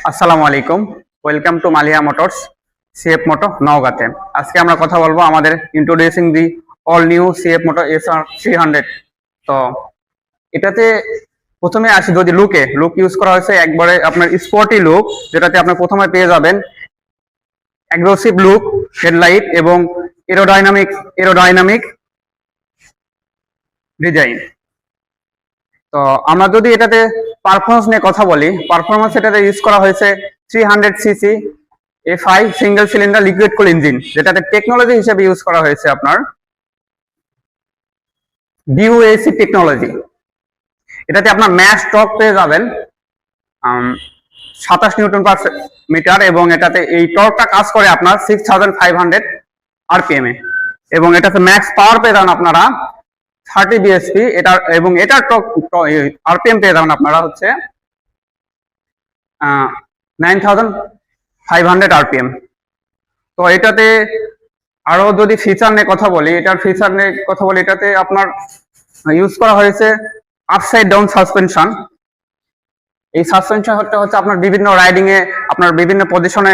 আসসালামু আলাইকুম, welcome to Malia motors, CF Moto নওগাঁতে। আজকে আমরা কথা বলবো আমাদের introducing the all new CF Moto SR 300। তো এটাতে প্রথমে আসি, যদি লুক ইউজ করা হয়েছে একবারে আপনার স্পোর্টি লুক, যেটাতে আপনি প্রথমে পেয়ে যাবেন অ্যাগ্রেসিভ লুক, হেডলাইট এবং এরোডাইনামিক ডিজাইন। তো আমরা যদি এটাতে পারফরমেন্স নিয়ে কথা বলি, পারফরমেন্স এটাতে ইউজ করা হয়েছে 300cc FI single cylinder liquid কুল ইঞ্জিন, যেটাতে টেকনোলজি হিসেবে ইউজ করা হয়েছে আপনার DOAC টেকনোলজি। এটাতে আপনার ম্যাক্স টর্ক পেয়ে যাবেন 27 নিউটন পার মিটার, এবং এটাতে এই টর্কটা কাজ করে আপনার 6500 RPM এ, এবং এটাতে ম্যাক্স পাওয়ার পেয়ে যাবেন আপনারা 30 bhp। এটার টর্ক RPM পেয়ে যাবেন আপনারা হচ্ছে 9500 RPM। তো এটাতে আরো যদি ফিচার নিয়ে কথা বলি, এটাতে আপনার ইউজ করা হয়েছে আপসাইড ডাউন সাসপেনশন। এই সাসপেনশনটা হচ্ছে আপনার বিভিন্ন রাইডিং এ, আপনার বিভিন্ন পজিশনে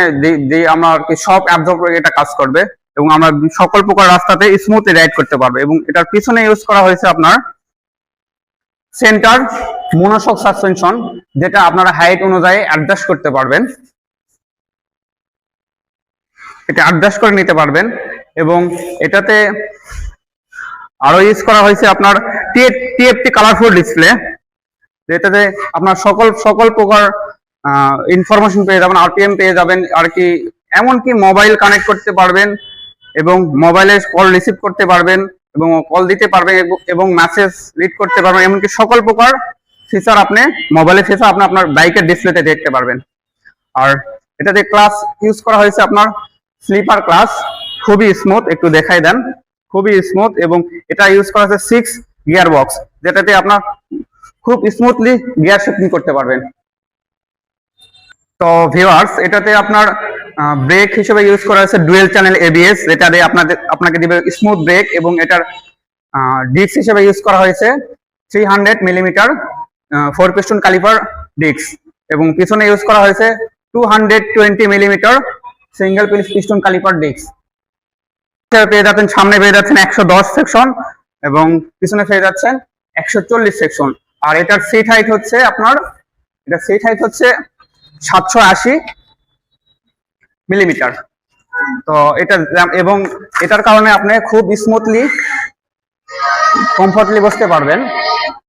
আমরা সব অ্যাবজর্ব করে এটা কাজ করবে, এবং আমরা সকল প্রকার রাস্তাতে স্মুথলি রাইড করতে পারবে। এবং এটার পিছনে ইউজ করা হয়েছে আপনার সেন্টার মনোশক সাসপেনশন, যেটা আপনারা হাইট অনুযায়ী অ্যাডজাস্ট করতে পারবেন, এটা অ্যাডজাস্ট করে নিতে পারবেন। এবং এটাতে আরো ইউজ করা হয়েছে আপনার TFT কালারফুল ডিসপ্লে, যেটাতে আপনার সকল প্রকার ইনফরমেশন পেয়ে যাবেন, RPM পেয়ে যাবেন, আর কি এমনকি মোবাইল কানেক্ট করতে পারবেন, এবং মোবাইলে কল রিসিভ করতে পারবেন, এবং কল দিতে পারবেন, এবং মেসেজ রিড করতে পারবেন। এমনকি সকল প্রকার ফিচার আপনি মোবাইলের ফিচার আপনি আপনার বাইকের ডিসপ্লেতে দেখতে পারবেন। আর এটাতে ক্লাস ইউজ করা হয়েছে আপনার স্লিপার ক্লাস, খুবই স্মুথ, একটু দেখাই দেন, খুবই স্মুথ। এবং এটা ইউজ করা হয়েছে 6 গিয়ার বক্স, যেটাতে আপনার খুব স্মুথলি গিয়ার শিফটিং করতে পারবেন। তো ভিউয়ার্স, এটাতে আপনার ব্রেক হিসেবে ইউজ করা হয়েছে ডুয়েল চ্যানেল ABS, যেটা দিয়ে আপনাকে দিবে স্মুথ ব্রেক। এবং এটার ডিস্ক হিসেবে ইউজ করা হয়েছে 300 মিলিমিটার 4 পিস্টন ক্যালিপার ডিস্ক, এবং পিছনে ইউজ করা হয়েছে 220 millimetre single piston caliper disc. পেয়ে যাচ্ছেন, সামনে পেয়ে যাচ্ছেন 110 সেকশন, এবং পিছনে পেয়ে যাচ্ছেন 140 সেকশন। আর এটার সিট হাইট হচ্ছে 780 মিলিমিটার। তো এটার কারণে আপনি খুব স্মুথলি কমফর্টলি বসতে পারবেন।